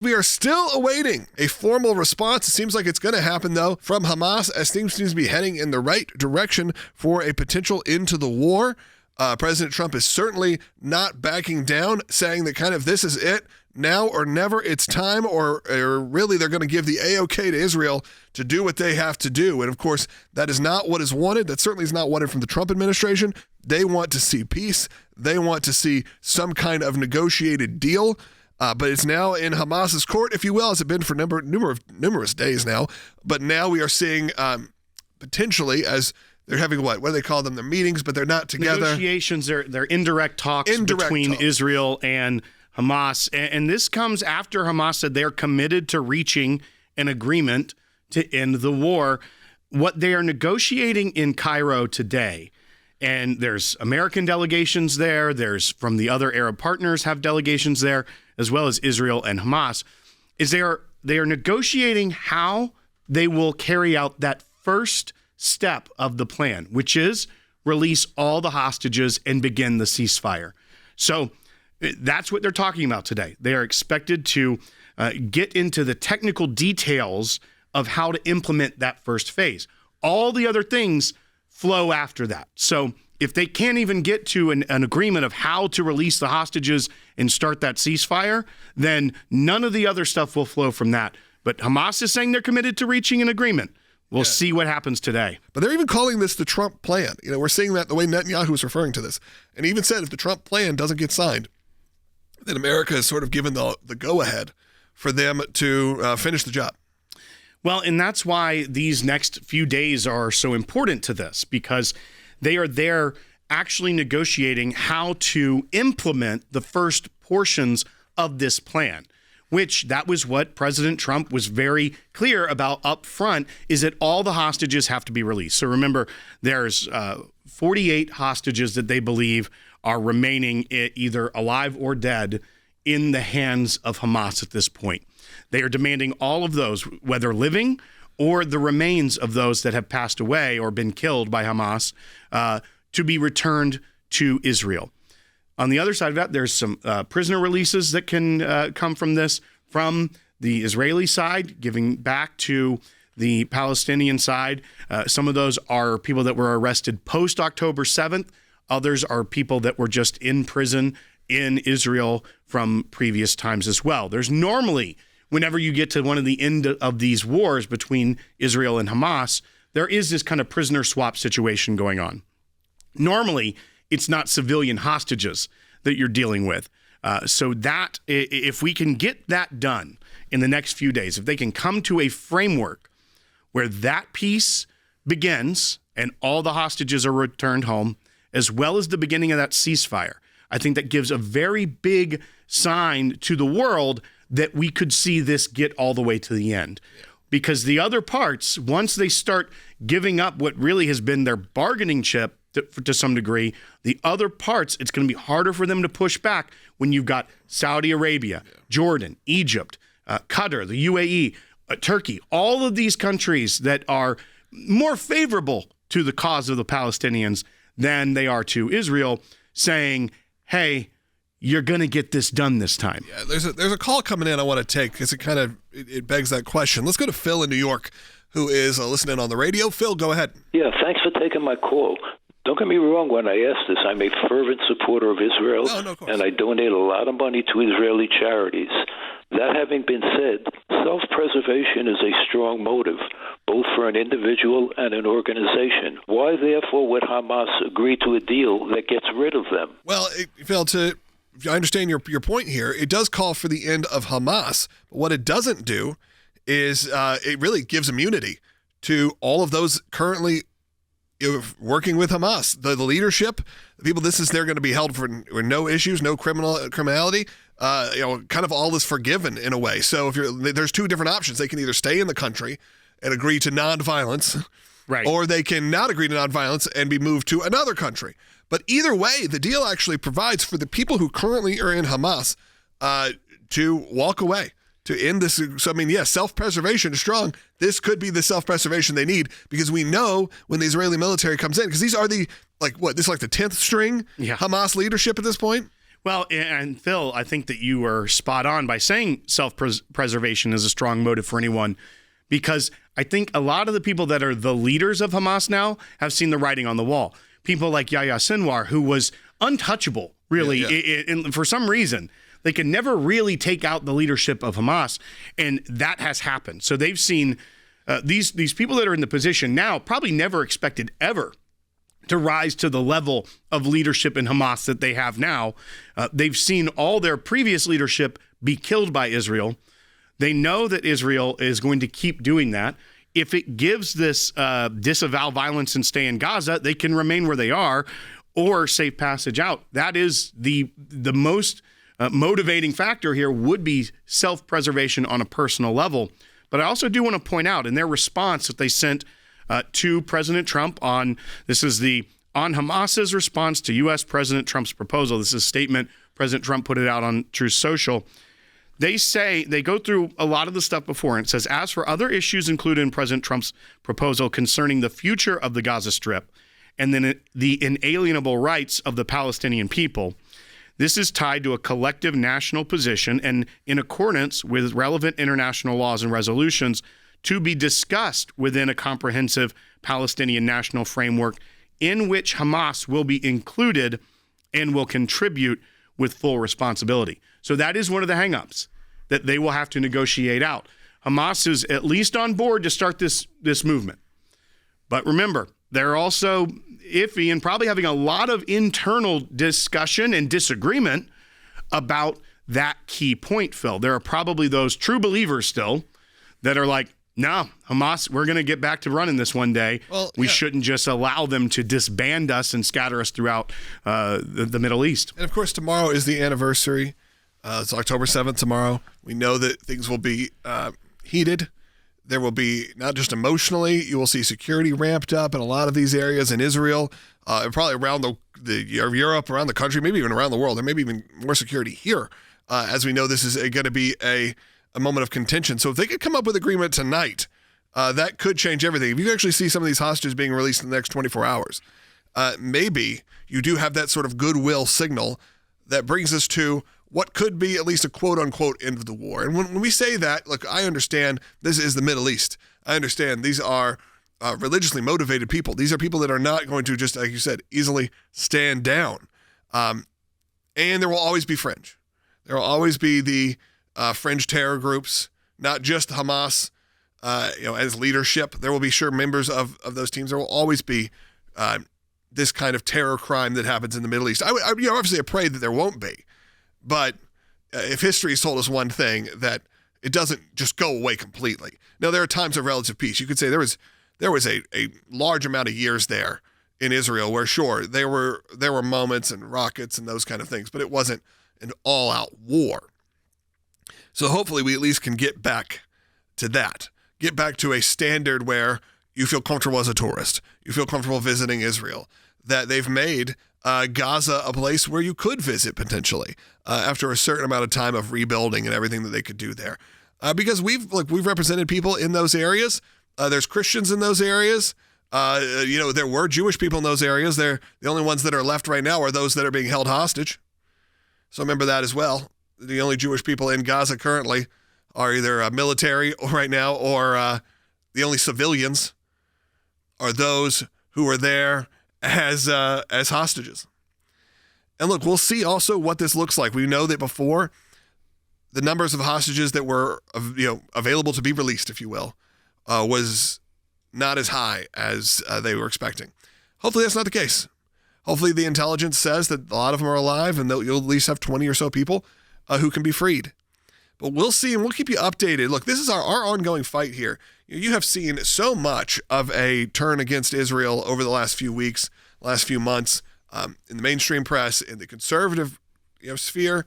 We are still awaiting a formal response. It seems like it's going to happen, though, from Hamas, as things seem to be heading in the right direction for a potential end to the war. President Trump is certainly not backing down, saying that kind of this is it, now or never, it's time, or really they're going to give the A-OK to Israel to do what they have to do. And, of course, that is not what is wanted. That certainly is not wanted from the Trump administration. They want to see peace. They want to see some kind of negotiated deal. But it's now in Hamas's court, if you will, as it's been for numerous days now. But now we are seeing potentially, as they're having what do they call them? Their meetings, but they're not together. Negotiations, they're indirect talks between Israel and Hamas. And this comes after Hamas said they're committed to reaching an agreement to end the war. What they are negotiating in Cairo today, and there's American delegations there, there's from the other Arab partners have delegations there, as well as Israel and Hamas, is they are negotiating how they will carry out that first step of the plan, which is release all the hostages and begin the ceasefire. So that's what they're talking about today. They are expected to get into the technical details of how to implement that first phase. All the other things flow after that. So if they can't even get to an agreement of how to release the hostages and start that ceasefire, then none of the other stuff will flow from that. But Hamas is saying they're committed to reaching an agreement. We'll see what happens today. But they're even calling this the Trump plan. You know, we're seeing that the way Netanyahu is referring to this. And he even said if the Trump plan doesn't get signed, then America is sort of given the go-ahead for them to finish the job. Well, and that's why these next few days are so important to this, because they are there actually negotiating how to implement the first portions of this plan, which that was what President Trump was very clear about up front, is that all the hostages have to be released. So remember, there's 48 hostages that they believe are remaining either alive or dead in the hands of Hamas at this point. They are demanding all of those, whether living or the remains of those that have passed away or been killed by Hamas, to be returned to Israel. On the other side of that, there's some prisoner releases that can come from this, from the Israeli side, giving back to the Palestinian side. Some of those are people that were arrested post-October 7th. Others are people that were just in prison in Israel from previous times as well. There's normally, whenever you get to one of the end of these wars between Israel and Hamas, there is this kind of prisoner swap situation going on. Normally, it's not civilian hostages that you're dealing with. So that, if we can get that done in the next few days, if they can come to a framework where that peace begins and all the hostages are returned home, as well as the beginning of that ceasefire, I think that gives a very big sign to the world that we could see this get all the way to the end. Because the other parts, once they start giving up what really has been their bargaining chip to some degree, the other parts, it's going to be harder for them to push back when you've got Saudi Arabia, Jordan, Egypt, Qatar, the UAE, Turkey, all of these countries that are more favorable to the cause of the Palestinians than they are to Israel, saying, hey, you're going to get this done this time. Yeah, there's a call coming in I want to take because it begs that question. Let's go to Phil in New York, who is listening on the radio. Phil, go ahead. Yeah, thanks for taking my call. Don't get me wrong when I ask this. I'm a fervent supporter of Israel, and I donate a lot of money to Israeli charities. That having been said, self-preservation is a strong motive, both for an individual and an organization. Why, therefore, would Hamas agree to a deal that gets rid of them? Well, Phil, I understand your point here. It does call for the end of Hamas. But what it doesn't do is it really gives immunity to all of those currently working with Hamas. The leadership, the people, they're going to be held for no issues, no criminality. Kind of all is forgiven in a way. So there's two different options. They can either stay in the country and agree to nonviolence, right, or they can not agree to nonviolence and be moved to another country. But either way, the deal actually provides for the people who currently are in Hamas to walk away, to end this. So, I mean, yes, self-preservation is strong. This could be the self-preservation they need, because we know when the Israeli military comes in, because these are this is like the 10th string Hamas leadership at this point. Well, and Phil, I think that you were spot on by saying self-preservation is a strong motive for anyone, because I think a lot of the people that are the leaders of Hamas now have seen the writing on the wall. People like Yahya Sinwar, who was untouchable, really, and for some reason. They could never really take out the leadership of Hamas, and that has happened. So they've seen these people that are in the position now probably never expected ever to rise to the level of leadership in Hamas that they have now. They've seen all their previous leadership be killed by Israel. They know that Israel is going to keep doing that. If it gives this disavow violence and stay in Gaza, they can remain where they are or safe passage out. That is the most motivating factor here would be self-preservation on a personal level. But I also do want to point out in their response that they sent to President Trump on Hamas's response to U.S. President Trump's proposal. This is a statement President Trump put it out on Truth Social. They say, they go through a lot of the stuff before, and it says, as for other issues included in President Trump's proposal concerning the future of the Gaza Strip and then the inalienable rights of the Palestinian people, this is tied to a collective national position and in accordance with relevant international laws and resolutions to be discussed within a comprehensive Palestinian national framework in which Hamas will be included and will contribute with full responsibility. So that is one of the hangups that they will have to negotiate out. Hamas is at least on board to start this movement. But remember, they're also iffy and probably having a lot of internal discussion and disagreement about that key point, Phil. There are probably those true believers still that are like, no, Hamas, we're going to get back to running this one day. Well, we shouldn't just allow them to disband us and scatter us throughout the Middle East. And of course, tomorrow is the anniversary. It's October 7th tomorrow. We know that things will be heated. There will be, not just emotionally, you will see security ramped up in a lot of these areas in Israel, and probably around Europe, around the country, maybe even around the world. There may be even more security here, as we know this is going to be a moment of contention. So if they could come up with agreement tonight, that could change everything. If you actually see some of these hostages being released in the next 24 hours, maybe you do have that sort of goodwill signal that brings us to what could be at least a quote-unquote end of the war. And when we say that, look, I understand this is the Middle East. I understand these are religiously motivated people. These are people that are not going to just, like you said, easily stand down. And there will always be fringe. There will always be the fringe terror groups, not just Hamas, as leadership. There will be members of those teams. There will always be this kind of terror crime that happens in the Middle East. Obviously, I pray that there won't be. But if history has told us one thing, that it doesn't just go away completely. Now, there are times of relative peace. You could say there was a large amount of years there in Israel where, sure, there were moments and rockets and those kind of things, but it wasn't an all-out war. So hopefully we at least can get back to that. Get back to a standard where you feel comfortable as a tourist. You feel comfortable visiting Israel. That they've made Gaza a place where you could visit potentially after a certain amount of time of rebuilding and everything that they could do there. Because we've represented people in those areas. There's Christians in those areas. There were Jewish people in those areas. They're the only ones that are left right now are those that are being held hostage. So remember that as well. The only Jewish people in Gaza currently are either military right now or the only civilians are those who are there as hostages. And look, we'll see also what this looks like. We know that before, the numbers of hostages that were available to be released, if you will, was not as high as they were expecting. Hopefully that's not the case. Hopefully the intelligence says that a lot of them are alive and that you'll at least have 20 or so people who can be freed. But we'll see, and we'll keep you updated. Look, this is our ongoing fight here. You have seen so much of a turn against Israel over the last few weeks, last few months, in the mainstream press, in the conservative sphere,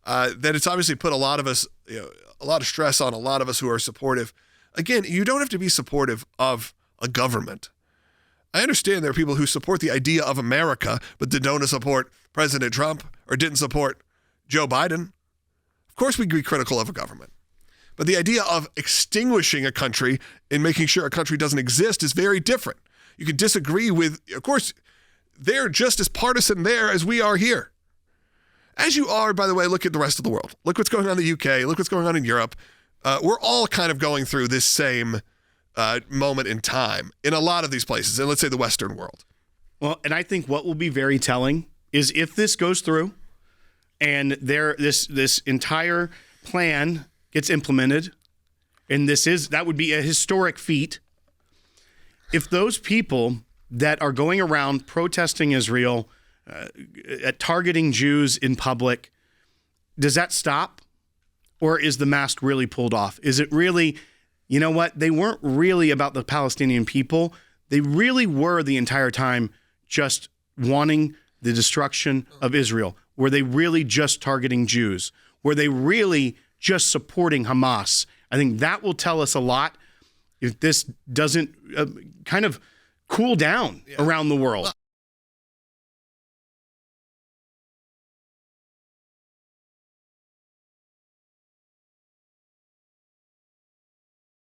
that it's obviously put a lot of us, a lot of stress on a lot of us who are supportive. Again, you don't have to be supportive of a government. I understand there are people who support the idea of America, but that don't support President Trump or didn't support Joe Biden. Of course, we'd be critical of a government. But the idea of extinguishing a country and making sure a country doesn't exist is very different. You can disagree with, of course, they're just as partisan there as we are here. As you are, by the way, look at the rest of the world. Look what's going on in the UK. Look what's going on in Europe. We're all kind of going through this same moment in time in a lot of these places, and let's say the Western world. Well, and I think what will be very telling is if this goes through and this entire plan gets implemented, and that would be a historic feat. If those people that are going around protesting Israel, targeting Jews in public, does that stop? Or is the mask really pulled off? Is it really, you know what? They weren't really about the Palestinian people. They really were the entire time just wanting the destruction of Israel. Were they really just targeting Jews? Were they really just supporting Hamas? I think that will tell us a lot if this doesn't kind of cool down around the world.